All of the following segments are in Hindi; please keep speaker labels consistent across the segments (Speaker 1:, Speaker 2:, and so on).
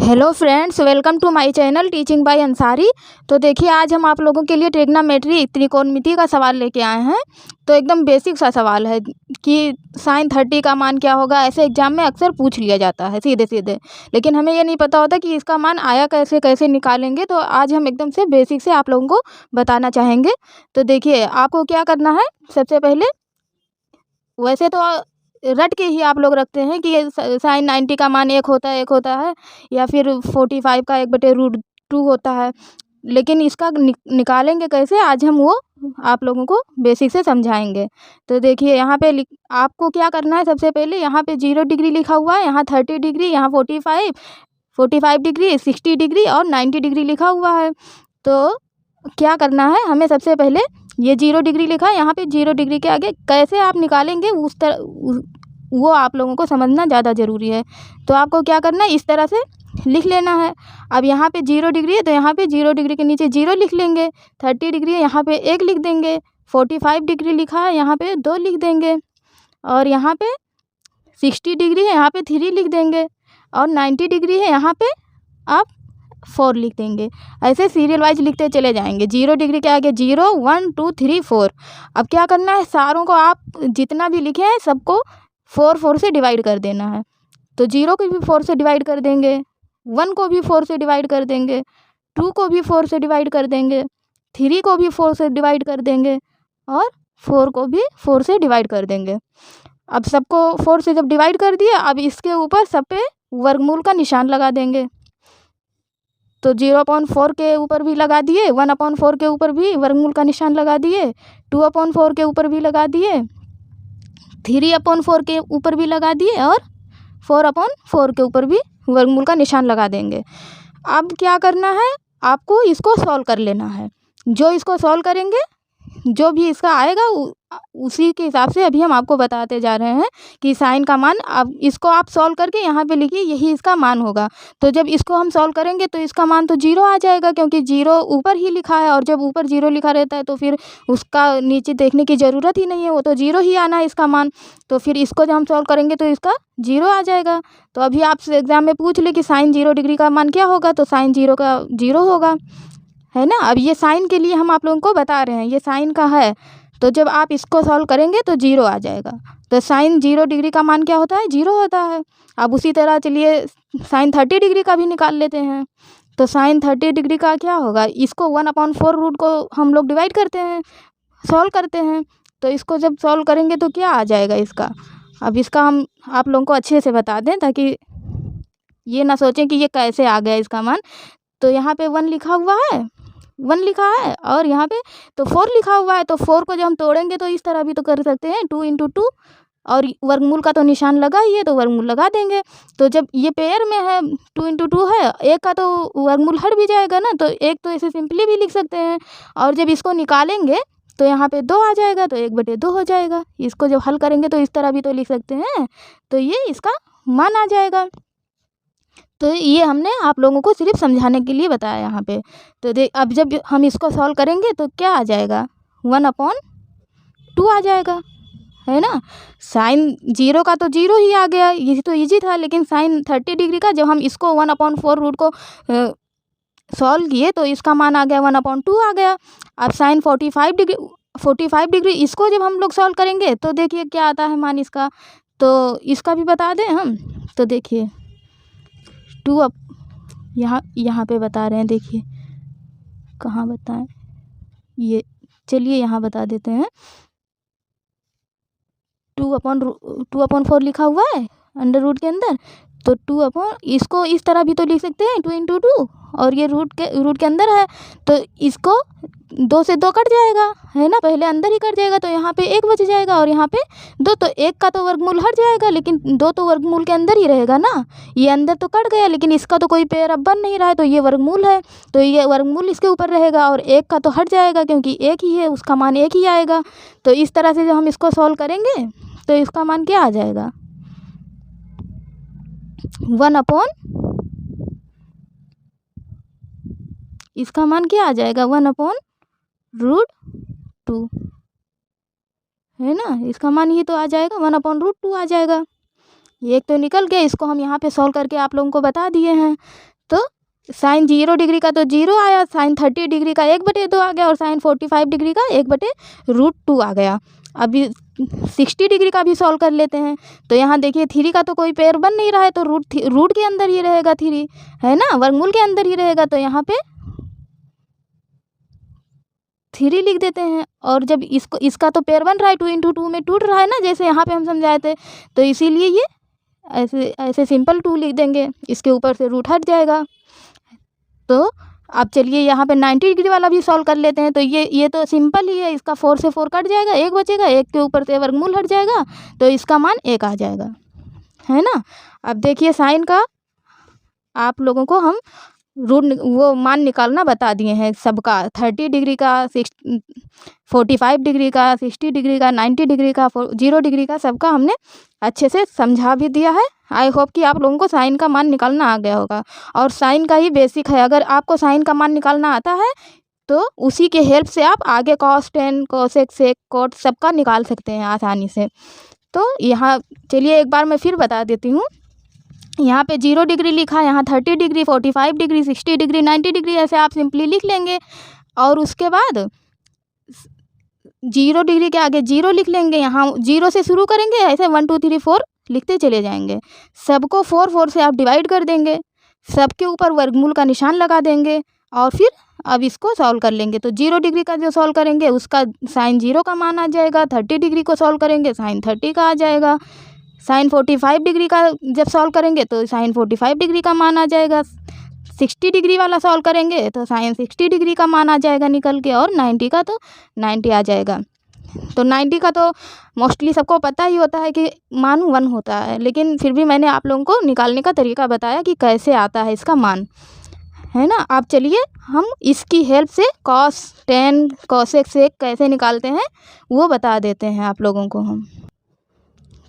Speaker 1: Hello friends, welcome to my channel teaching by Ansari. तो देखिए, आज हम आप लोगों के लिए ट्रिग्नोमेट्री त्रिकोणमिति का सवाल लेके आए हैं। तो एकदम बेसिक सा सवाल है कि साइन 30 का मान क्या होगा। ऐसे एग्जाम में अक्सर पूछ लिया जाता है सीधे सीधे, लेकिन हमें ये नहीं पता होता कि इसका मान आया कैसे कैसे निकालेंगे। तो आज हम एकदम से बेसिक से आप लोगों को बताना चाहेंगे। तो देखिए, आपको क्या करना है। सबसे पहले वैसे तो रट के ही आप लोग रखते हैं कि साइन 90 का मान एक होता है या फिर 45 का 1/√2 होता है। लेकिन इसका निकालेंगे कैसे, आज हम वो आप लोगों को बेसिक से समझाएंगे। तो देखिए, यहाँ पे आपको क्या करना है। सबसे पहले यहाँ पे 0 डिग्री लिखा हुआ है, यहाँ 30 डिग्री, यहाँ 45 डिग्री, 60 डिग्री और 90 डिग्री लिखा हुआ है। तो क्या करना है हमें, सबसे पहले ये 0 डिग्री लिखा है, यहाँ पे 0 डिग्री के आगे कैसे आप निकालेंगे उस तरह वो आप लोगों को समझना ज़्यादा ज़रूरी है। तो आपको क्या करना है, इस तरह से लिख लेना है। अब यहाँ पे 0 डिग्री है तो यहाँ पे 0 डिग्री के नीचे 0 लिख लेंगे। 30 डिग्री है, यहाँ पे 1 लिख देंगे। 45 डिग्री लिखा है, यहाँ पे 2 लिख देंगे। और यहाँ पे 60 डिग्री है, यहाँ पे 3 लिख देंगे। और 90 डिग्री है, यहाँ पे आप 4 लिख देंगे। ऐसे सीरियल वाइज लिखते चले जाएंगे। 0 डिग्री के आगे 0, 1, 2, 3, 4। अब क्या करना है, सारों को आप जितना भी लिखे हैं सबको 4 से डिवाइड कर देना है। तो 0 को भी 4 से डिवाइड कर देंगे, 1 को भी 4 से डिवाइड कर देंगे, 2 को भी 4 से डिवाइड कर देंगे, 3 को भी 4 से डिवाइड कर देंगे और 4 को भी 4 से डिवाइड कर देंगे। अब सबको 4 से जब डिवाइड कर दिया, अब इसके ऊपर सब पे वर्गमूल का निशान लगा देंगे। तो 0/4 के ऊपर भी लगा दिए, 1/4 के ऊपर भी वर्गमूल का निशान लगा दिए, 2/4 के ऊपर भी लगा दिए, 3/4 के ऊपर भी लगा दिए और 4/4 के ऊपर भी वर्गमूल का निशान लगा देंगे। अब क्या करना है, आपको इसको सॉल्व कर लेना है। जो इसको सॉल्व करेंगे, जो भी इसका आएगा उसी के हिसाब से अभी हम आपको बताते जा रहे हैं कि साइन का मान। अब इसको आप सॉल्व करके यहाँ पे लिखिए, यही इसका मान होगा। तो जब इसको हम सॉल्व करेंगे तो इसका मान तो 0 आ जाएगा, क्योंकि 0 ऊपर ही लिखा है। और जब ऊपर 0 लिखा रहता है तो फिर उसका नीचे देखने की ज़रूरत ही नहीं है, वो तो 0 ही आना है इसका मान। तो फिर इसको जब हम सॉल्व करेंगे तो इसका 0 आ जाएगा। तो अभी आपसे एग्जाम में पूछ ले कि साइन 0 डिग्री का मान क्या होगा, तो साइन 0 का 0 होगा, है ना। अब ये साइन के लिए हम आप लोगों को बता रहे हैं, ये साइन का है। तो जब आप इसको सॉल्व करेंगे तो 0 आ जाएगा। तो साइन 0 डिग्री का मान क्या होता है, 0 होता है। अब उसी तरह चलिए साइन 30 डिग्री का भी निकाल लेते हैं। तो साइन 30 डिग्री का क्या होगा, इसको 1/4 रूट को हम लोग डिवाइड करते हैं, सॉल्व करते हैं। तो इसको जब सॉल्व करेंगे तो क्या आ जाएगा इसका। अब इसका हम आप लोगों को अच्छे से बता दें ताकि ये ना सोचें कि ये कैसे आ गया इसका मान। तो यहाँ पे 1 लिखा हुआ है, 1 लिखा है, और यहाँ पे तो 4 लिखा हुआ है। तो 4 को जब हम तोड़ेंगे तो इस तरह भी तो कर सकते हैं, 2 × 2, और वर्गमूल का तो निशान लगा ही है तो वर्गमूल लगा देंगे। तो जब ये पेयर में है, 2 × 2 है, एक का तो वर्गमूल हट भी जाएगा ना, तो एक तो ऐसे सिंपली भी लिख सकते हैं। और जब इसको निकालेंगे तो यहाँ पे 2 आ जाएगा, तो 1/2 हो जाएगा। इसको जब हल करेंगे तो इस तरह भी तो लिख सकते हैं, तो ये इसका मान आ जाएगा। तो ये हमने आप लोगों को सिर्फ समझाने के लिए बताया यहाँ पे। तो अब जब हम इसको सॉल्व करेंगे तो क्या आ जाएगा, 1/2 आ जाएगा, है ना। साइन 0 का तो 0 ही आ गया, ये तो इजी था। लेकिन साइन 30 डिग्री का जब हम इसको 1/4 रूट को सॉल्व किए तो इसका मान आ गया 1/2 आ गया। अब साइन 45 डिग्री इसको जब हम लोग सॉल्व करेंगे तो देखिए क्या आता है मान इसका। तो इसका भी बता दें हम। तो देखिए 2 अब यहाँ पे बता रहे हैं, देखिए कहाँ बताएं, ये चलिए यहाँ बता देते हैं। 2/4 लिखा हुआ है अंडर रूट के अंदर, तो इसको इस तरह भी तो लिख सकते हैं, 2 × 2, और ये रूट के अंदर है तो इसको 2 से 2 कट जाएगा, है ना। पहले अंदर ही कट जाएगा तो यहाँ पे 1 बच जाएगा, और यहाँ पे 2, तो 1 का तो वर्गमूल हट जाएगा, लेकिन 2 तो वर्गमूल के अंदर ही रहेगा ना। ये अंदर तो कट गया, लेकिन इसका तो कोई पेयर अब बन नहीं रहा है, तो ये वर्गमूल है, तो ये वर्गमूल इसके ऊपर रहेगा। और 1 का तो हट जाएगा क्योंकि 1 ही है, उसका मान 1 ही आएगा। तो इस तरह से जब हम इसको सॉल्व करेंगे तो इसका मान क्या आ जाएगा, इसका मान क्या आ जाएगा, 1/√2, है ना। इसका मान ये तो आ जाएगा, 1/√2 आ जाएगा। ये एक तो निकल गया, इसको हम यहाँ पे सॉल्व करके आप लोगों को बता दिए हैं। साइन 0 डिग्री का तो 0 आया, साइन 30 डिग्री का 1/2 आ गया और साइन 45 डिग्री का 1/√2 आ गया। अभी 60 डिग्री का भी सॉल्व कर लेते हैं। तो यहाँ देखिए 3 का तो कोई पेयर बन नहीं रहा है, तो रूट के अंदर ही रहेगा 3, है ना, वर्गमूल के अंदर ही रहेगा। तो यहाँ पे 3 लिख देते हैं। और जब इसका तो पेयर बन रहा है, 2 × 2 में टूट रहा है ना, जैसे यहाँ पे हम समझाए थे, तो इसीलिए ये ऐसे ऐसे सिंपल 2 लिख देंगे, इसके ऊपर से रूट हट जाएगा। तो अब चलिए यहाँ पे 90 डिग्री वाला भी सॉल्व कर लेते हैं। तो ये तो सिंपल ही है, इसका 4 से 4 कट जाएगा, 1 बचेगा, 1 के ऊपर से वर्गमूल हट जाएगा, तो इसका मान 1 आ जाएगा, है ना। अब देखिए साइन का आप लोगों को हम वो मान निकालना बता दिए हैं सबका, 30 डिग्री का, 45 डिग्री का, 60 डिग्री का, 90 डिग्री का, 0 डिग्री का, सबका हमने अच्छे से समझा भी दिया है। आई होप कि आप लोगों को साइन का मान निकालना आ गया होगा। और साइन का ही बेसिक है, अगर आपको साइन का मान निकालना आता है तो उसी के हेल्प से आप आगे cos 10, cosec, sec, cot सबका निकाल सकते हैं आसानी से। तो यहाँ चलिए एक बार मैं फिर बता देती हूँ। यहाँ पे 0 डिग्री लिखा, यहाँ 30 डिग्री, 45 डिग्री, 60 डिग्री, 90 डिग्री, ऐसे आप सिंपली लिख लेंगे। और उसके बाद 0 डिग्री के आगे 0 लिख लेंगे, यहाँ 0 से शुरू करेंगे, ऐसे 1 2 3 4 लिखते चले जाएंगे। सबको 4 4 से आप डिवाइड कर देंगे, सबके ऊपर वर्गमूल का निशान लगा देंगे और फिर अब इसको सॉल्व कर लेंगे। तो 0 डिग्री का जो सॉल्व करेंगे उसका साइन 0 का मान आ जाएगा, 30 डिग्री को सॉल्व करेंगे साइन 30 का आ जाएगा, साइन 45 डिग्री का जब सॉल्व करेंगे तो साइन 45 डिग्री का मान आ जाएगा, 60 डिग्री वाला सॉल्व करेंगे तो साइन 60 डिग्री का मान आ जाएगा निकल के, और 90 का तो 90 आ जाएगा। तो 90 का तो मोस्टली सबको पता ही होता है कि मान 1 होता है, लेकिन फिर भी मैंने आप लोगों को निकालने का तरीका बताया कि कैसे आता है इसका मान, है ना। अब चलिए हम इसकी हेल्प से cos 10, cosec, sec कैसे निकालते हैं वो बता देते हैं आप लोगों को हम।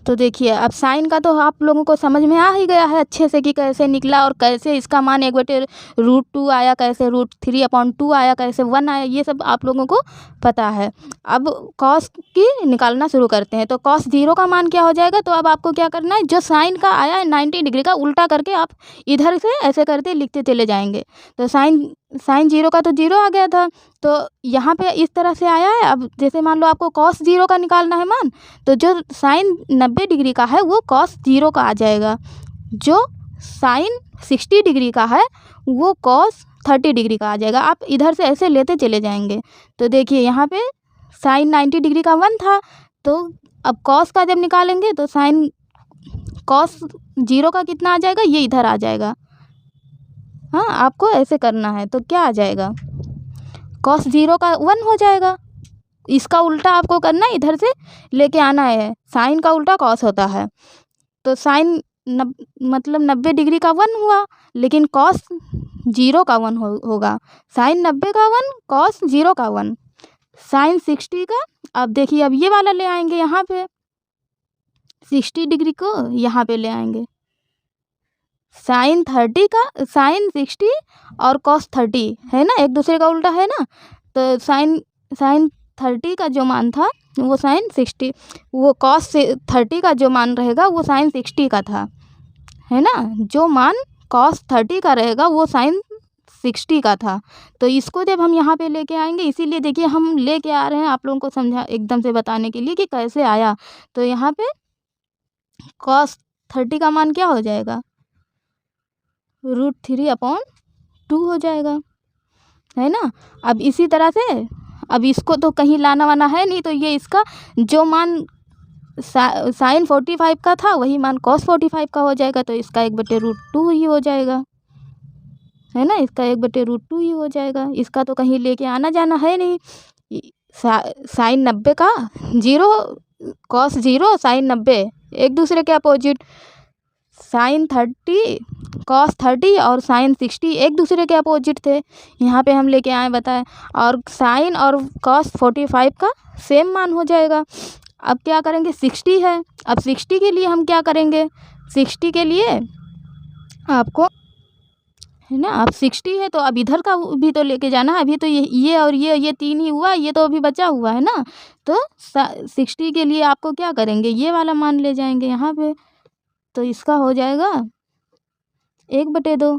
Speaker 1: तो देखिए अब साइन का तो आप लोगों को समझ में आ ही गया है अच्छे से कि कैसे निकला और कैसे इसका मान 1/√2 आया, कैसे √3/2 आया, कैसे 1 आया, ये सब आप लोगों को पता है। अब cos की निकालना शुरू करते हैं। तो cos 0 का मान क्या हो जाएगा, तो अब आपको क्या करना है, जो साइन का आया है 90 डिग्री का उल्टा करके आप इधर से ऐसे करते लिखते चले जाएंगे। तो साइन 0 का तो 0 आ गया था, तो यहाँ पे इस तरह से आया है। अब जैसे मान लो आपको cos 0 का निकालना है मान, तो जो साइन 90 डिग्री का है वो cos 0 का आ जाएगा, जो साइन 60 डिग्री का है वो cos 30 डिग्री का आ जाएगा। आप इधर से ऐसे लेते चले जाएंगे। तो देखिए यहाँ पे साइन 90 डिग्री का 1 था, तो अब cos का जब निकालेंगे तो साइन cos 0 का कितना आ जाएगा, ये इधर आ जाएगा। हाँ, आपको ऐसे करना है। तो क्या आ जाएगा, cos 0 का 1 हो जाएगा। इसका उल्टा आपको करना है, इधर से लेके आना है। साइन का उल्टा cos होता है, तो साइन मतलब 90 डिग्री का 1 हुआ, लेकिन cos 0 का 1 होगा। साइन 90 का 1, cos 0 का 1, साइन 60 का। अब देखिए अब ये वाला ले आएंगे, यहाँ पे 60 डिग्री को यहाँ पे ले आएंगे, साइन 30 का, साइन 60 और cos 30 है ना, एक दूसरे का उल्टा है ना। तो साइन 30 का जो मान था वो साइन 60, वो cos 30 का जो मान रहेगा वो साइन 60 का था, है ना। जो मान cos 30 का रहेगा वो साइन 60 का था। तो इसको जब हम यहाँ पे लेके आएंगे, इसीलिए देखिए हम लेके आ रहे हैं आप लोगों को समझा एकदम से बताने के लिए कि कैसे आया। तो यहाँ पे cos 30 का मान क्या हो जाएगा, √3/2 हो जाएगा, है ना। अब इसी तरह से अब इसको तो कहीं लाना वाना है नहीं, तो ये इसका जो मान साइन 45 का था वही मान cos 45 का हो जाएगा। तो इसका 1/√2 ही हो जाएगा, है ना, इसका 1/√2 ही हो जाएगा। इसका तो कहीं लेके आना जाना है नहीं। साइन 90 का 0, cos 0, साइन 90 एक दूसरे के अपोजिट, साइन 30, cos 30 और साइन 60 एक दूसरे के अपोजिट थे, यहाँ पे हम लेके आए बताए। और साइन और cos 45 का सेम मान हो जाएगा। अब क्या करेंगे, 60 है, अब 60 के लिए हम क्या करेंगे, 60 के लिए आपको, है ना, अब 60 है तो अब इधर का भी तो लेके जाना है। अभी तो ये और ये 3 ही हुआ, ये तो अभी बचा हुआ है ना। तो 60 के लिए आपको क्या करेंगे, ये वाला मान ले जाएंगे यहाँ पे। तो इसका हो जाएगा 1/2,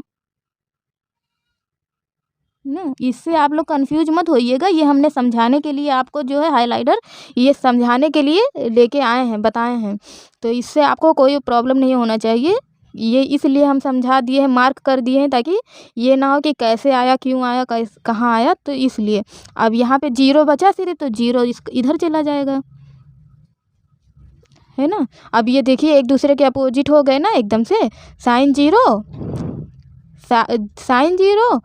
Speaker 1: ना। इससे आप लोग कंफ्यूज मत होइएगा, ये हमने समझाने के लिए आपको जो है हाइलाइटर ये समझाने के लिए लेके आए हैं, बताए हैं। तो इससे आपको कोई प्रॉब्लम नहीं होना चाहिए, ये इसलिए हम समझा दिए हैं, मार्क कर दिए हैं, ताकि ये ना हो कि कैसे आया, क्यों आया, कहाँ आया। तो इसलिए अब यहाँ पे 0 बचा सिर्फ, तो 0 इधर चला जाएगा, है ना। अब ये देखिए एक दूसरे के अपोजिट हो गए ना एकदम से। साइन 0 साइन 0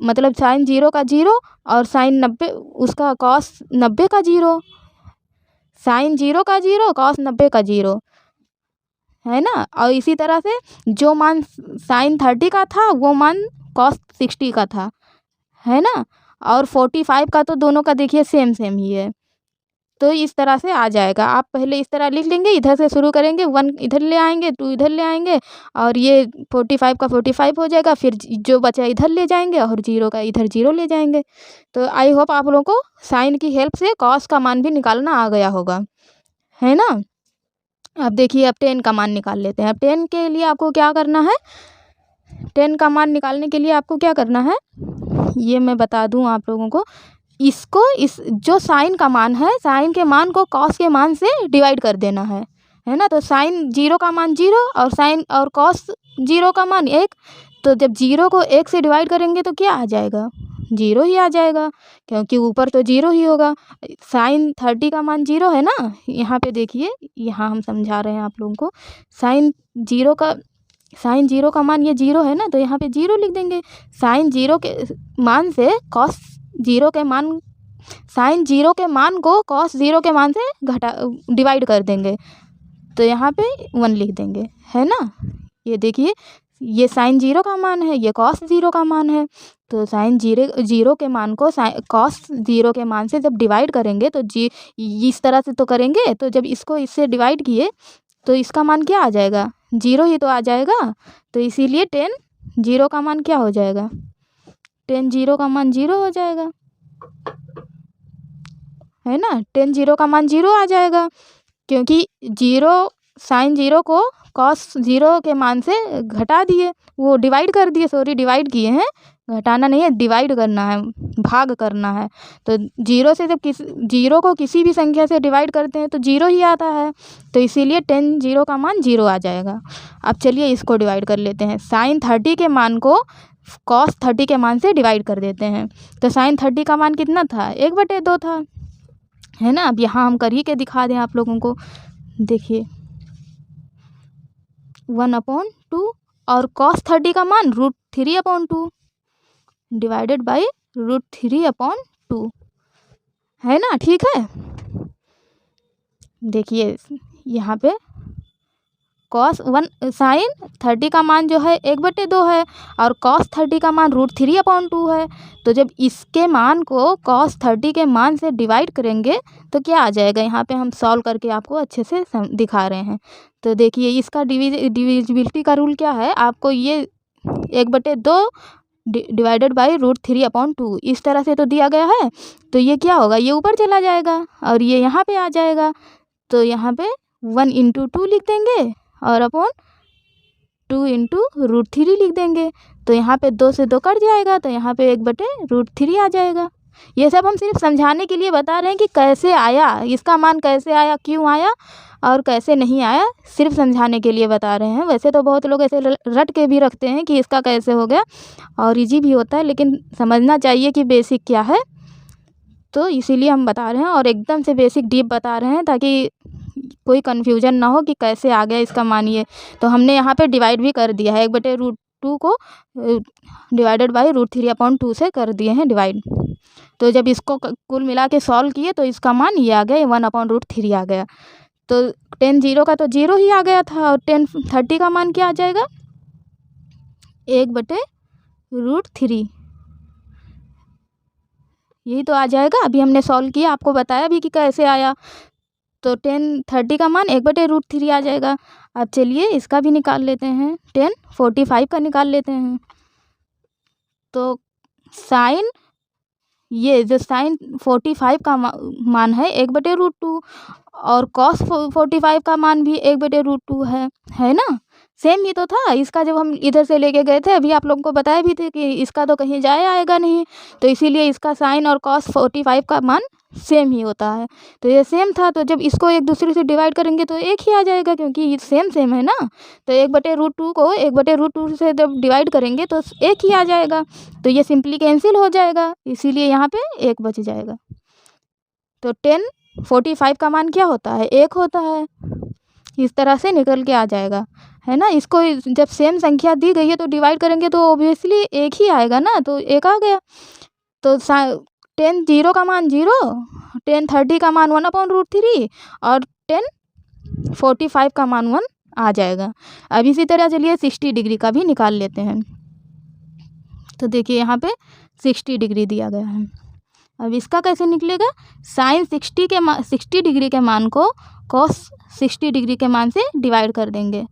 Speaker 1: मतलब साइन 0 का 0 और साइन 90 उसका कॉस 90 का 0, साइन 0 का 0 कॉस 90 का 0, है ना। और इसी तरह से जो मान साइन 30 का था वो मान कॉस 60 का था, है ना। और 45 का तो दोनों का देखिए सेम सेम ही है। तो इस तरह से आ जाएगा। आप पहले इस तरह लिख लेंगे, इधर से शुरू करेंगे, 1 इधर ले आएंगे, 2 इधर ले आएंगे, और ये 45 का 45 हो जाएगा। फिर जो बचा इधर ले जाएंगे और 0 का इधर 0 ले जाएंगे। तो आई होप आप लोगों को साइन की हेल्प से कॉस का मान भी निकालना आ गया होगा, है ना। अब देखिए अब 10 का मान निकाल लेते हैं। अब 10 के लिए आपको क्या करना है, 10 का मान निकालने के लिए आपको क्या करना है ये मैं बता दूं आप लोगों को। इसको इस जो साइन का मान है, साइन के मान को कॉस के मान से डिवाइड कर देना है ना। तो साइन 0 का मान 0 और साइन और कॉस 0 का मान 1। तो जब 0 को 1 से डिवाइड करेंगे तो क्या आ जाएगा, 0 ही आ जाएगा, क्योंकि ऊपर तो 0 ही होगा। साइन 30 का मान 0 है ना। यहाँ पे देखिए, यहाँ हम समझा रहे हैं आप लोगों को। साइन 0 का मान ये 0 है ना, तो यहाँ पे 0 लिख देंगे। साइन 0 के मान से कॉस 0 के मान, साइन 0 के मान को कॉस 0 के मान से डिवाइड कर देंगे, तो यहाँ पे 1 लिख देंगे, है ना। ये देखिए ये साइन 0 का मान है, ये कॉस 0 का मान है। तो साइन 0 के मान को कॉस 0 के मान से जब डिवाइड करेंगे तो इस तरह से तो करेंगे, तो जब इसको इससे डिवाइड किए तो इसका मान क्या आ जाएगा, 0 ही तो आ जाएगा। तो इसीलिए 10 0 का मान क्या हो जाएगा, 10 0 का मान 0 हो जाएगा, है ना। 10 0 का मान 0 आ जाएगा, क्योंकि 0 साइन 0 को कॉस 0 के मान से घटा दिए, वो डिवाइड कर दिए, सॉरी डिवाइड किए हैं, घटाना नहीं है, डिवाइड करना है, भाग करना है। तो 0 से जब 0 को किसी भी संख्या से डिवाइड करते हैं तो 0 ही आता है। तो इसीलिए 10 0 का मान 0 आ जाएगा। अब चलिए इसको डिवाइड कर लेते हैं। साइन 30 के मान को कॉस 30 के मान से डिवाइड कर देते हैं। तो साइन 30 का मान कितना था, 1/2 था, है ना। अब यहाँ हम कर ही के दिखा दें आप लोगों को, देखिए 1/2 और cos 30 का मान √3/2 डिवाइडेड बाई √3/2, है ना। ठीक है, देखिए यहाँ पे साइन 30 का मान जो है 1/2 है और cos 30 का मान √3/2 है। तो जब इसके मान को cos 30 के मान से डिवाइड करेंगे तो क्या आ जाएगा, यहाँ पे हम सॉल्व करके आपको अच्छे से दिखा रहे हैं। तो देखिए इसका डिविजिबिलिटी का रूल क्या है, आपको ये 1/2 डिवाइडेड बाई √3/2 इस तरह से तो दिया गया है। तो ये क्या होगा, ये ऊपर चला जाएगा और ये यहाँ पे आ जाएगा। तो यहाँ पे 1 × 2 लिख देंगे और अपॉन 2 × √3 लिख देंगे। तो यहाँ पे 2 से 2 कट जाएगा, तो यहाँ पे 1/√3 आ जाएगा। ये सब हम सिर्फ समझाने के लिए बता रहे हैं कि कैसे आया, इसका मान कैसे आया, क्यों आया और कैसे नहीं आया, सिर्फ समझाने के लिए बता रहे हैं। वैसे तो बहुत लोग ऐसे रट के भी रखते हैं कि इसका कैसे हो गया, और इजी भी होता है, लेकिन समझना चाहिए कि बेसिक क्या है। तो इसीलिए हम बता रहे हैं और एकदम से बेसिक डीप बता रहे हैं, ताकि कोई कन्फ्यूजन ना हो कि कैसे आ गया इसका मानिए। तो हमने यहाँ पे डिवाइड भी कर दिया है, 1/√2 को डिवाइडेड बाई √3/2 से कर दिए हैं डिवाइड। तो जब इसको कुल मिला के सॉल्व किए तो इसका मान ये आ गया, 1/√3 आ गया। तो 10 0 का तो 0 ही आ गया था, और 10 30 का मान क्या आ जाएगा, 1/√3, यही तो आ जाएगा। अभी हमने सॉल्व किया, आपको बताया भी कि कैसे आया। तो 10 30 का मान 1/√3 आ जाएगा। अब चलिए इसका भी निकाल लेते हैं, 10 45 का निकाल लेते हैं। तो साइन, ये जो साइन 45 का मान है 1/√2 और cos 45 का मान भी 1/√2 है ना। सेम ही तो था इसका, जब हम इधर से लेके गए थे अभी आप लोगों को बताया भी थे कि इसका तो कहीं जाया आएगा नहीं, तो इसीलिए इसका साइन और कॉस 45 का मान सेम ही होता है। तो ये सेम था, तो जब इसको एक दूसरे से डिवाइड करेंगे तो एक ही आ जाएगा, क्योंकि ये सेम सेम है ना। तो 1/√2 को 1/√2 से जब डिवाइड करेंगे तो एक ही आ जाएगा, तो ये सिंपली कैंसिल हो जाएगा, इसीलिए यहाँ पे एक बच जाएगा। तो 10/45 का मान क्या होता है, 1 होता है। इस तरह से निकल के आ जाएगा, है ना। इसको जब सेम संख्या दी गई है तो डिवाइड करेंगे तो ऑब्वियसली एक ही आएगा ना, तो एक आ गया। तो 10 का मान 0, 10 का मान 1/√3 और 10/45 का मान 1 आ जाएगा। अब इसी तरह चलिए 60 डिग्री का भी निकाल लेते हैं। तो देखिए यहाँ पे 60 डिग्री दिया गया है। अब इसका कैसे निकलेगा, साइन 60 डिग्री के मान को कॉस 60 डिग्री के मान से डिवाइड कर देंगे।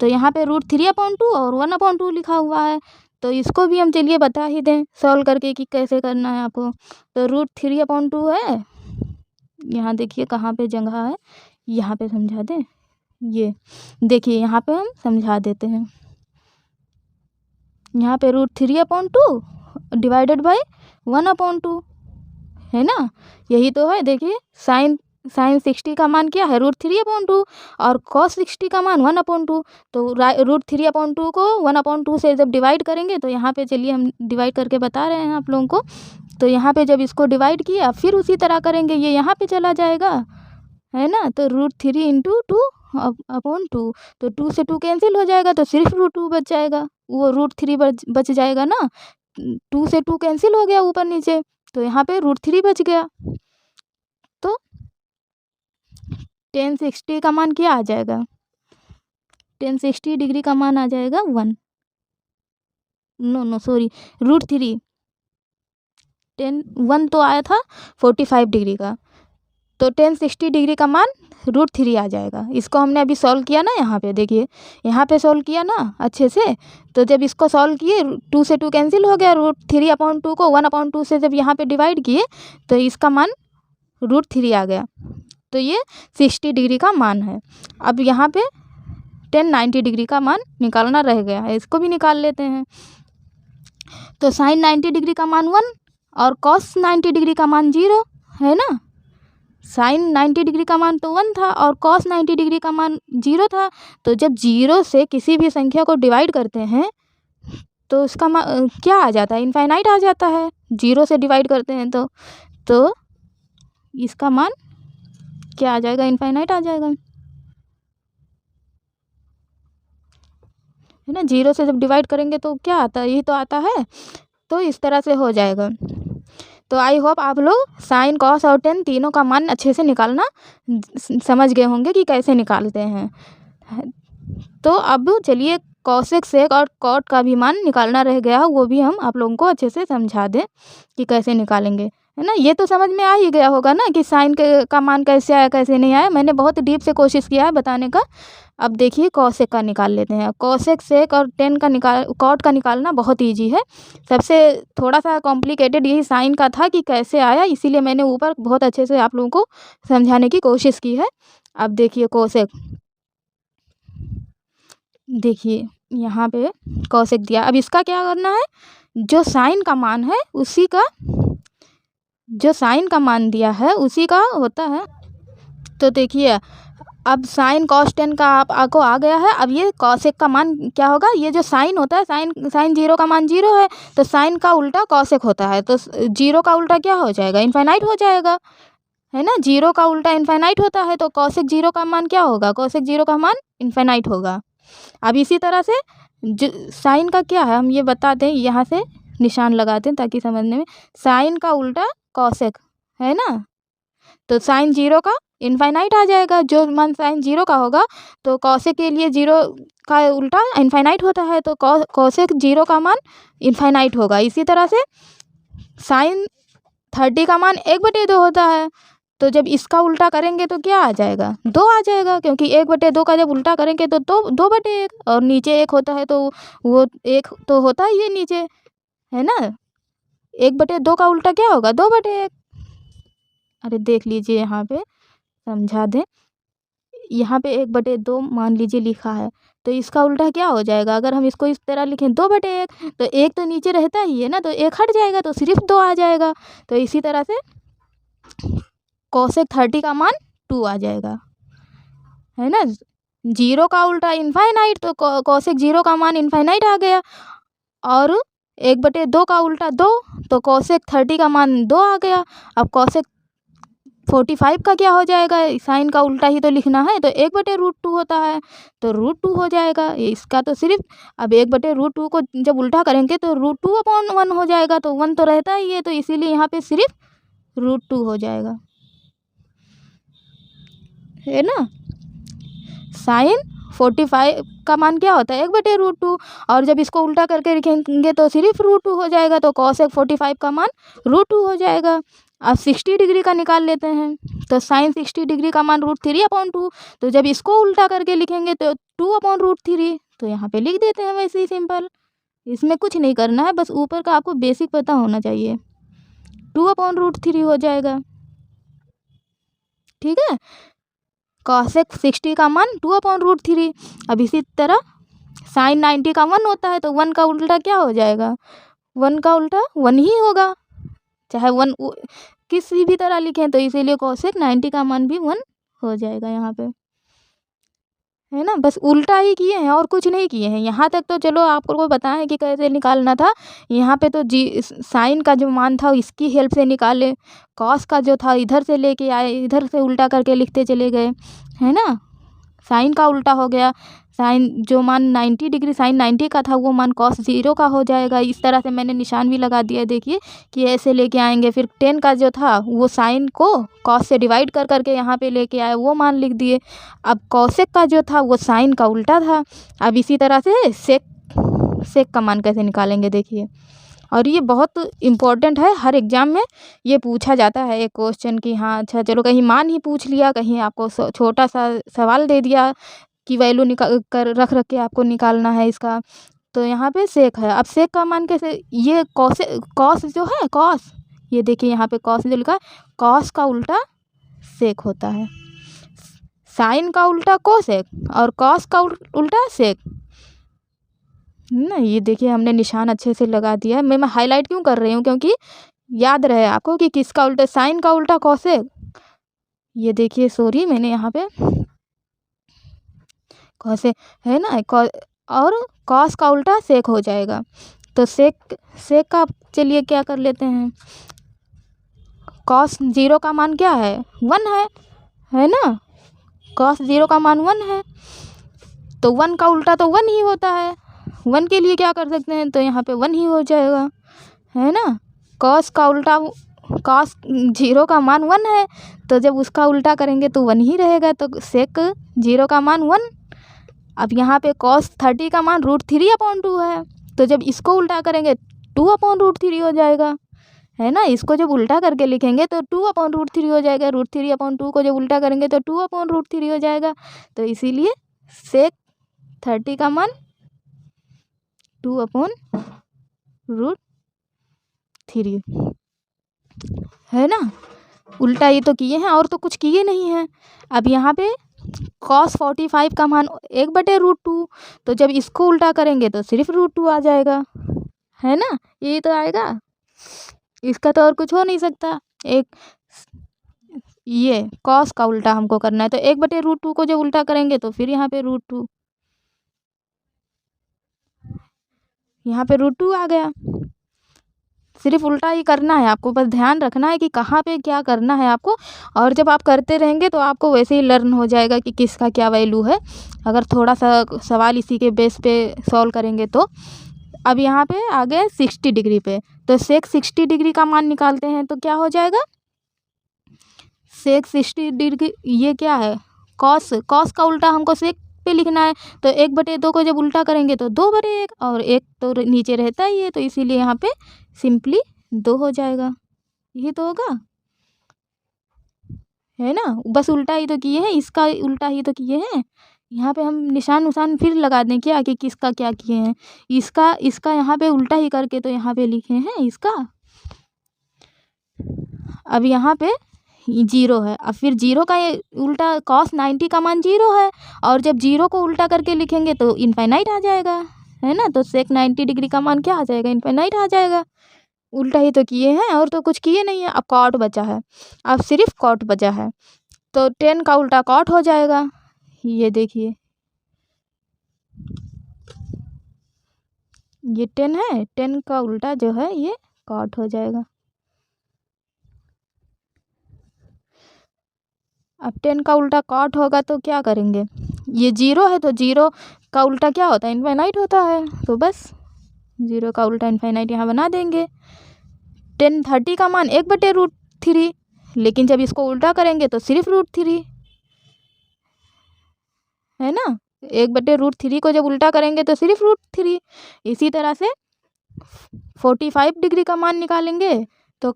Speaker 1: तो यहाँ पे √3/2 और 1/2 लिखा हुआ है, तो इसको भी हम चलिए बता ही दें सॉल्व करके कि कैसे करना है आपको। तो √3/2 है, यहाँ देखिए कहाँ पे जगह है, यहाँ पे समझा दें। ये देखिए यहाँ पे हम समझा देते हैं। यहाँ पे √3/2 डिवाइडेड बाई 1/2 है ना, यही तो है। देखिए साइन 60 का मान क्या है, √3/2 और कॉस 60 का मान 1/2। तो √3/2 को 1/2 से जब डिवाइड करेंगे तो यहाँ पे चलिए हम डिवाइड करके बता रहे हैं आप लोगों को। तो यहाँ पे जब इसको डिवाइड किया फिर उसी तरह करेंगे, ये यहाँ पे चला जाएगा, है ना। तो √3 × 2/2, तो 2 से 2 कैंसिल हो जाएगा, तो सिर्फ √2 बच जाएगा, वो √3 बच जाएगा ना। 2 से 2 कैंसिल हो गया ऊपर नीचे, तो यहाँ पे √3 बच गया। तो 1060 का मान क्या आ जाएगा, 1060 डिग्री का मान आ जाएगा 1, नो सॉरी √3, 1 तो आया था 45 डिग्री का, तो 1060 डिग्री का मान √3 आ जाएगा। इसको हमने अभी सॉल्व किया ना, यहाँ पे देखिए, यहाँ पे सॉल्व किया ना अच्छे से। तो जब इसको सॉल्व किए 2 से 2 कैंसिल हो गया, √3/2 को 1/2 से जब यहाँ पे डिवाइड किए तो इसका मान √3 आ गया। तो ये 60 डिग्री का मान है। अब यहाँ पे 1090 डिग्री का मान निकालना रह गया है, इसको भी निकाल लेते हैं। तो साइन 90 डिग्री का मान 1 और कॉस 90 डिग्री का मान 0 है ना। साइन 90 डिग्री का मान तो 1 था और कॉस 90 डिग्री का मान 0 था। तो जब 0 से किसी भी संख्या को डिवाइड करते हैं तो उसका मान क्या आ जाता है, इनफाइनाइट आ जाता है। 0 से डिवाइड करते हैं तो इसका मान क्या आ जाएगा, इनफाइनाइट आ जाएगा, है ना। 0 से जब डिवाइड करेंगे तो क्या आता है, यही तो आता है। तो इस तरह से हो जाएगा। तो आई होप आप लोग साइन कॉस और टेन तीनों का मान अच्छे से निकालना समझ गए होंगे कि कैसे निकालते हैं। तो अब चलिए कॉसेक सेक और कॉट का भी मान निकालना रह गया, वो भी हम आप लोगों को अच्छे से समझा दें कि कैसे निकालेंगे, है ना। ये तो समझ में आ ही गया होगा ना कि साइन का मान कैसे आया कैसे नहीं आया, मैंने बहुत डीप से कोशिश किया है बताने का। अब देखिए कॉसेक का निकाल लेते हैं। कॉसेक सेक और टेन का कॉट का निकालना बहुत ईजी है। सबसे थोड़ा सा कॉम्प्लिकेटेड यही साइन का था कि कैसे आया, इसीलिए मैंने ऊपर बहुत अच्छे से आप लोगों को समझाने की कोशिश की है। अब देखिए कॉसेक, देखिए यहाँ पे कॉसेक दिया। अब इसका क्या करना है, जो साइन का मान है उसी का, जो साइन का मान दिया है उसी का होता है। तो देखिए अब साइन कॉस टेन का आपको आ गया है। अब ये कॉसेक का मान क्या होगा, ये जो साइन होता है, साइन 0 का मान 0 है, तो साइन का उल्टा कॉसेक होता है। तो 0 का उल्टा क्या हो जाएगा, इनफाइनाइट हो जाएगा, है ना। 0 का उल्टा इनफाइनाइट होता है, तो कॉसेक 0 का मान क्या होगा, कॉसेक 0 का मान इनफाइनाइट होगा। अब इसी तरह से साइन का क्या है हम ये बता दें, यहाँ से निशान लगाते हैं ताकि समझने में। साइन का उल्टा कॉसेक है ना, तो साइन 0 का इनफाइनाइट आ जाएगा। जो मान साइन 0 का होगा तो कॉसेक के लिए 0 का उल्टा इनफाइनाइट होता है, तो कॉसेक 0 का मान इनफाइनाइट होगा। इसी तरह से साइन 30 का मान 1/2 होता है, तो जब इसका उल्टा करेंगे तो क्या आ जाएगा, 2 आ जाएगा, क्योंकि 1/2 का जब उल्टा करेंगे तो 2/1 और नीचे 1 होता है तो वो 1 तो होता ही है नीचे, है ना। 1/2 का उल्टा क्या होगा, 2/1। अरे देख लीजिए यहाँ पे समझा दें, यहाँ पे 1/2 मान लीजिए लिखा है, तो इसका उल्टा क्या हो जाएगा? अगर हम इसको इस तरह लिखें 2/1, तो 1 तो नीचे रहता ही है ना, तो 1 हट जाएगा तो सिर्फ 2 आ जाएगा। तो इसी तरह से कोसेक 30 का मान 2 आ जाएगा, है ना। 0 का उल्टा इनफाइनाइट, तो कोसेक 0 का मान इनफाइनाइट आ गया। और 1/2 का उल्टा 2, तो कोसेक 30 का मान 2 आ गया। अब कोसेक 45 का क्या हो जाएगा? साइन का उल्टा ही तो लिखना है, तो 1/√2 होता है, तो √2 हो जाएगा। इसका तो सिर्फ अब 1/√2 को जब उल्टा करेंगे तो √2/1 हो जाएगा, तो 1 तो रहता ही है, तो इसीलिए यहाँ पे सिर्फ √2 हो जाएगा, है ना। साइन 45 का मान क्या होता है? 1/√2, और जब इसको उल्टा करके लिखेंगे तो सिर्फ √2 हो जाएगा, तो कोसेक 45 का मान √2 हो जाएगा। अब 60 डिग्री का निकाल लेते हैं, तो साइन 60 डिग्री का मान √3/2, तो जब इसको उल्टा करके लिखेंगे तो 2/√3, तो यहाँ पे लिख देते हैं वैसे ही सिंपल। इसमें कुछ नहीं करना है, बस ऊपर का आपको बेसिक पता होना चाहिए। 2/√3 हो जाएगा, ठीक है। कोसेक 60 का मान 2/√3। अब इसी तरह साइन 90 का 1 होता है, तो 1 का उल्टा क्या हो जाएगा? 1 का उल्टा 1 ही होगा, चाहे 1 किसी भी तरह लिखें, तो इसीलिए कोसेक 90 का मान भी 1 हो जाएगा यहाँ पे, है ना। बस उल्टा ही किए हैं और कुछ नहीं किए हैं। यहाँ तक तो चलो आपको बताएं कि कैसे निकालना था। यहाँ पे तो साइन का जो मान था इसकी हेल्प से निकाले, कॉस का जो था इधर से लेके आए, इधर से उल्टा करके लिखते चले गए, है ना। साइन का उल्टा हो गया, साइन जो मान 90 डिग्री साइन 90 का था वो मान कॉस 0 का हो जाएगा। इस तरह से मैंने निशान भी लगा दिया, देखिए कि ऐसे लेके आएंगे। फिर 10 का जो था वो साइन को कॉस से डिवाइड कर करके यहाँ पे लेके आए, वो मान लिख दिए। अब कोसेक का जो था वो साइन का उल्टा था। अब इसी तरह से सेक का मान कैसे निकालेंगे देखिए, और ये बहुत इम्पोर्टेंट है, हर एग्ज़ाम में ये पूछा जाता है एक क्वेश्चन कि हाँ अच्छा चलो कहीं मान ही पूछ लिया, कहीं आपको छोटा सा सवाल दे दिया कि वैल्यू निकाल कर रख के आपको निकालना है इसका। तो यहाँ पे सेक है। अब सेक का मान कैसे? ये कॉस जो है कॉस, ये देखिए यहाँ पे कॉस जो लिखा है, कॉस का उल्टा सेक होता है। साइन का उल्टा कोसेक और कॉस का उल्टा सेक, ना। ये देखिए हमने निशान अच्छे से लगा दिया है। मैं हाईलाइट क्यों कर रही हूँ? क्योंकि याद रहे आपको कि किसका उल्टा, साइन का उल्टा कोसेक। ये देखिए सॉरी मैंने यहाँ पे कोसेक है ना, और कॉस का उल्टा सेक हो जाएगा। तो सेक का चलिए क्या कर लेते हैं, कॉस 0 का मान क्या है? 1 है ना। कॉस 0 का मान 1 है, तो 1 का उल्टा तो 1 ही होता है। 1 के लिए क्या कर सकते हैं, तो यहाँ पे 1 ही हो जाएगा, है ना। कॉस का उल्टा, कॉस 0 का मान 1 है, तो जब उसका उल्टा करेंगे तो 1 ही रहेगा, तो सेक 0 का मान 1। अब यहाँ पे कॉस 30 का मान √3/2 है, तो जब इसको उल्टा करेंगे 2/√3 हो जाएगा, है ना। इसको जब उल्टा करके लिखेंगे तो 2/√3 हो जाएगा। √3/2 को जब उल्टा करेंगे तो 2/√3 हो जाएगा। तो इसीलिए सेक 30 का मान 2/√3 है ना। उल्टा ये तो किए हैं और तो कुछ किए नहीं हैं। अब यहाँ पे कॉस 45 का मान 1/√2, तो जब इसको उल्टा करेंगे तो सिर्फ √2 आ जाएगा, है ना। ये तो आएगा, इसका तो और कुछ हो नहीं सकता। एक ये कॉस का उल्टा हमको करना है, तो 1/√2 को जब उल्टा करेंगे तो फिर यहाँ पे √2, यहाँ पे √2 आ गया। सिर्फ उल्टा ही करना है आपको, बस ध्यान रखना है कि कहाँ पे क्या करना है आपको, और जब आप करते रहेंगे तो आपको वैसे ही लर्न हो जाएगा कि किसका क्या वैल्यू है, अगर थोड़ा सा सवाल इसी के बेस पे सॉल्व करेंगे तो। अब यहाँ पे आ गए 60 डिग्री पे, तो सेक 60 डिग्री का मान निकालते हैं तो क्या हो जाएगा? सेक 60 डिग्री, ये क्या है? कॉस का उल्टा हमको सेक पे लिखना है, तो 1/2 को जब उल्टा करेंगे तो 2/1, और 1 तो नीचे रहता ही है, तो इसीलिए यहाँ पे सिंपली 2 हो जाएगा। ये तो होगा, है ना। बस उल्टा ही तो किए हैं, इसका उल्टा ही तो किए हैं। यहाँ पे हम निशान फिर लगा दें क्या कि किसका क्या किए हैं। इसका यहाँ पे उल्टा ही करके तो यहाँ पे लिखे हैं इसका। अब यहाँ पे जीरो है। अब फिर जीरो का ये उल्टा कॉस 90 का मान जीरो है, और जब जीरो को उल्टा करके लिखेंगे तो इनफाइनाइट आ जाएगा, है ना। तो सेक 90 डिग्री का मान क्या आ जाएगा, इनफाइनाइट आ जाएगा। उल्टा ही तो किए हैं, और तो कुछ किए नहीं है। अब कॉट बचा है, अब सिर्फ कॉट बचा है, तो 10 का उल्टा कॉट हो जाएगा। ये देखिए, ये 10 है, 10 का उल्टा जो है ये कॉट हो जाएगा। अब 10 का उल्टा कॉट होगा तो क्या करेंगे, ये जीरो है तो जीरो का उल्टा क्या होता है, इनफाइनाइट होता है। तो बस जीरो का उल्टा इनफाइनाइट यहाँ बना देंगे। 10/30 का मान 1/√3, लेकिन जब इसको उल्टा करेंगे तो सिर्फ √3, है ना। 1/√3 को जब उल्टा करेंगे तो सिर्फ √3। इसी तरह से 45 डिग्री का मान निकालेंगे तो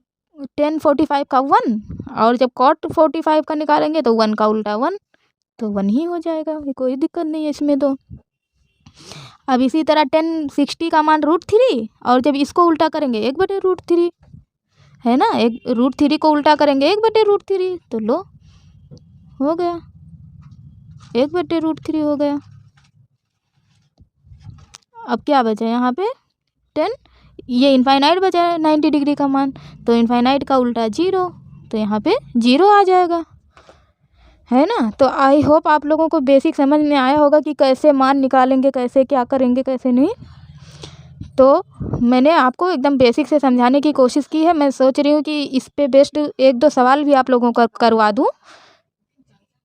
Speaker 1: 10/45 का 1, और जब कॉट 45 का निकालेंगे तो 1 का उल्टा 1, तो 1 ही हो जाएगा, कोई दिक्कत नहीं है इसमें तो। अब इसी तरह 10/60 का मान √3, और जब इसको उल्टा करेंगे 1/√3, है ना। एक √3 को उल्टा करेंगे 1/√3, तो लो हो गया, 1/√3 हो गया। अब क्या बचा यहाँ पे 10, ये इनफाइनाइट बचा है 90 डिग्री का मान, तो इनफाइनाइट का उल्टा जीरो, तो यहाँ पे जीरो आ जाएगा, है ना। तो आई होप आप लोगों को बेसिक समझ में आया होगा कि कैसे मान निकालेंगे, कैसे क्या करेंगे, कैसे नहीं। तो मैंने आपको एकदम बेसिक से समझाने की कोशिश की है। मैं सोच रही हूँ कि इस पे बेस्ड 1-2 सवाल भी आप लोगों को करवा दूँ,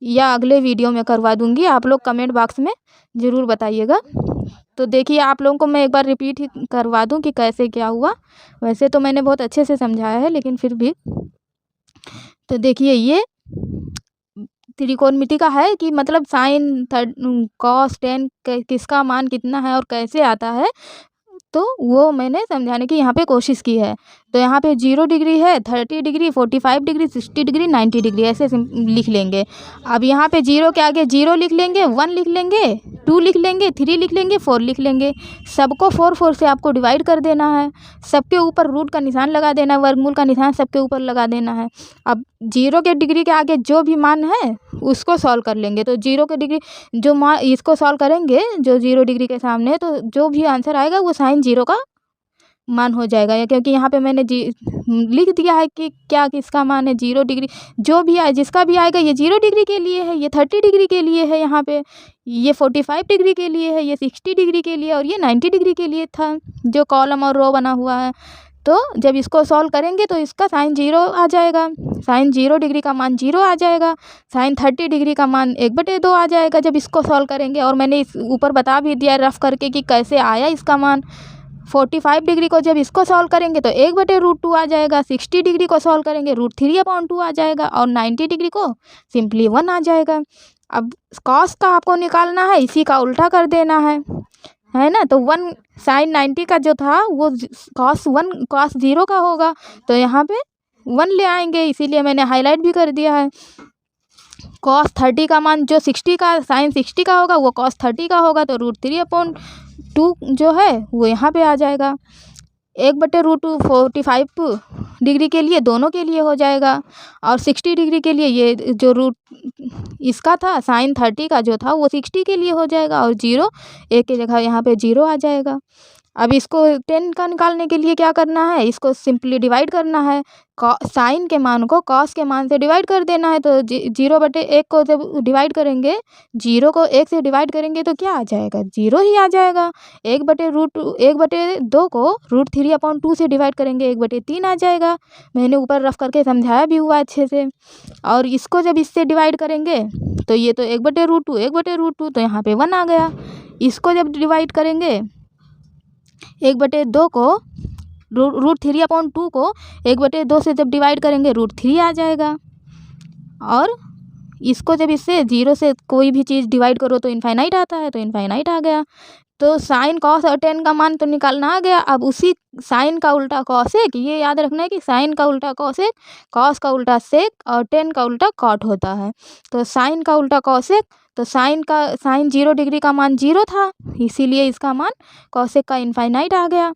Speaker 1: या अगले वीडियो में करवा दूँगी। आप लोग कमेंट बॉक्स में ज़रूर बताइएगा। तो देखिए, आप लोगों को मैं एक बार रिपीट ही करवा दूँ कि कैसे क्या हुआ। वैसे तो मैंने बहुत अच्छे से समझाया है, लेकिन फिर भी। तो देखिए, ये त्रिकोणमिति का है कि मतलब साइन कॉस 10 किसका मान कितना है और कैसे आता है, तो वो मैंने समझाने की यहाँ पे कोशिश की है। तो यहाँ पे 0 डिग्री है, 30 डिग्री, 45 डिग्री, 60 डिग्री, 90 डिग्री, ऐसे लिख लेंगे। अब यहाँ पे 0 के आगे 0 लिख लेंगे, 1 लिख लेंगे, 2 लिख लेंगे, 3 लिख लेंगे, 4 लिख लेंगे। सबको 4 से आपको डिवाइड कर देना है। सबके ऊपर रूट का निशान लगा देना है, वर्गमूल का निशान सबके ऊपर लगा देना है। अब 0 के डिग्री के आगे जो भी मान है उसको सॉल्व कर लेंगे। तो 0 के डिग्री जो मान, इसको सॉल्व करेंगे जो 0 डिग्री के सामने, तो जो भी आंसर आएगा वो साइन 0 का मान हो जाएगा। या क्योंकि यहाँ पे मैंने लिख दिया है कि क्या किसका मान है, 0 डिग्री जो भी आए, जिसका भी आएगा, ये 0 डिग्री के लिए है, ये 30 डिग्री के लिए है, यहाँ पे ये 45 डिग्री के लिए है, ये 60 डिग्री के लिए, और ये 90 डिग्री के लिए था जो कॉलम और रो बना हुआ है। तो जब इसको सॉल्व करेंगे तो इसका साइन 0 आ जाएगा, साइन 0 डिग्री का मान 0 आ जाएगा, साइन 30 डिग्री का मान 1/2 आ जाएगा जब इसको सॉल्व करेंगे। और मैंने इस ऊपर बता भी दिया रफ करके कि कैसे आया इसका मान। 45 डिग्री को जब इसको सॉल्व करेंगे तो 1/√2 आ जाएगा, 60 डिग्री को सॉल्व करेंगे √3/2 आ जाएगा, और 90 डिग्री को सिंपली 1 आ जाएगा। अब कॉस का आपको निकालना है, इसी का उल्टा कर देना है ना। तो 1 साइन 90 का जो था वो cos 0 का होगा, तो यहाँ पे 1 ले आएंगे, इसीलिए मैंने हाईलाइट भी कर दिया है। cos 30 का मान जो 60 का साइन 60 का होगा वो cos 30 का होगा, तो √3/2 जो है वो यहाँ पे आ जाएगा। 1/√2 45 डिग्री के लिए दोनों के लिए हो जाएगा, और 60 डिग्री के लिए ये जो रूट इसका था साइन 30 का जो था वो 60 के लिए हो जाएगा, और 0 एक की जगह यहाँ पे 0 आ जाएगा। अब इसको 10 का निकालने के लिए क्या करना है, इसको सिंपली डिवाइड करना है। साइन के मान को कॉस के मान से डिवाइड कर देना है। तो 0/1 को जब डिवाइड करेंगे, 0 को 1 से डिवाइड करेंगे तो क्या आ जाएगा, 0 ही आ जाएगा। 1/2 को √3/2 से डिवाइड करेंगे, 1/3 आ जाएगा। मैंने ऊपर रफ करके समझाया भी हुआ अच्छे से। और इसको जब इससे डिवाइड करेंगे तो ये तो 1/√2 तो यहाँ पे 1 आ गया। इसको जब डिवाइड करेंगे 1/2 को √3/2 को 1/2 से जब डिवाइड करेंगे √3 आ जाएगा। और इसको जब इससे 0 से कोई भी चीज़ डिवाइड करो तो इनफाइनाइट आता है, तो इनफाइनाइट आ गया। तो साइन कॉस और टेन का मान तो निकालना आ गया। अब उसी साइन का उल्टा कॉसेक, ये याद रखना है कि साइन का उल्टा कॉसेक, कॉस का उल्टा सेक और टेन का उल्टा कॉट होता है। तो साइन का उल्टा कॉसेक, तो साइन 0 डिग्री का मान 0 था, इसीलिए इसका मान कॉसेक का इनफाइनाइट आ गया।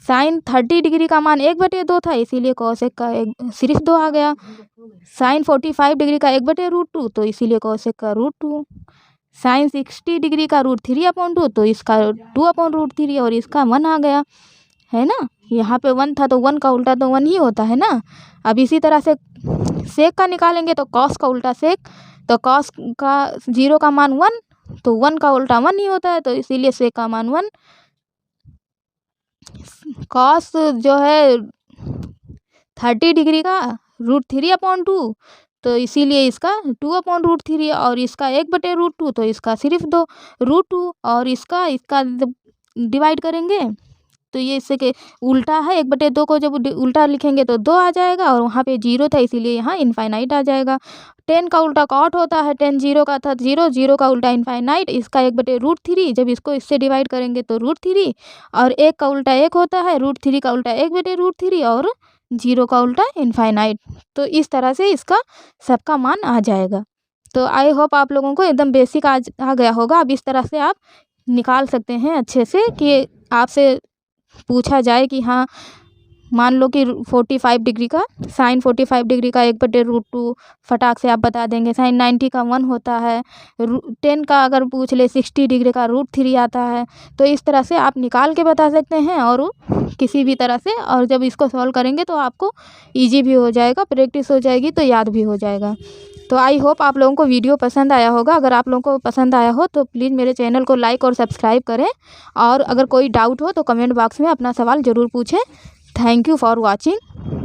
Speaker 1: साइन 30 डिग्री का मान 1/2 था, इसीलिए कॉसेक का सिर्फ 2 आ गया। साइन 45 डिग्री का 1/√2, तो इसीलिए कॉसेक का √2। साइन 60 डिग्री का √3/2, तो इसका 2/√3 और इसका 1 आ गया, है ना। यहाँ पे 1 था तो 1 का उल्टा तो 1 ही होता है ना। अब इसी तरह से सेक का निकालेंगे तो कॉस का उल्टा सेक, तो कॉस का 0 का मान 1, तो 1 का उल्टा 1 ही होता है, तो इसीलिए सेक का मान 1। कॉस जो है 30 डिग्री का √3/2, तो इसीलिए इसका 2/√3 और इसका 1/√2, तो इसका सिर्फ 2 √2 और इसका जब डिवाइड करेंगे तो ये इससे के उल्टा है। 1/2 को जब उल्टा लिखेंगे तो 2 आ जाएगा और वहाँ पे 0 था, इसीलिए यहाँ इनफाइनाइट आ जाएगा। 10 का उल्टा कॉट होता है, 10 0 का था 0, 0 का उल्टा इनफाइनाइट, इसका 1/√3, जब इसको इससे डिवाइड करेंगे तो √3 और 1 का उल्टा 1 होता है, √3 का उल्टा 1/√3 और 0 का उल्टा इनफाइनाइट। तो इस तरह से इसका सबका मान आ जाएगा। तो आई होप आप लोगों को एकदम बेसिक आ गया होगा। अब इस तरह से आप निकाल सकते हैं अच्छे से कि आपसे पूछा जाए कि हाँ मान लो कि 45 डिग्री का साइन 45 डिग्री का 1/√2 फटाक से आप बता देंगे। साइन 90 का 1 होता है। 10 का अगर पूछ ले 60 डिग्री का √3 आता है। तो इस तरह से आप निकाल के बता सकते हैं और किसी भी तरह से, और जब इसको सॉल्व करेंगे तो आपको ईजी भी हो जाएगा, प्रैक्टिस हो जाएगी तो याद भी हो जाएगा। तो आई होप आप लोगों को वीडियो पसंद आया होगा। अगर आप लोगों को पसंद आया हो तो प्लीज़ मेरे चैनल को लाइक और सब्सक्राइब करें, और अगर कोई डाउट हो तो कमेंट बॉक्स में अपना सवाल ज़रूर पूछें। Thank you for watching.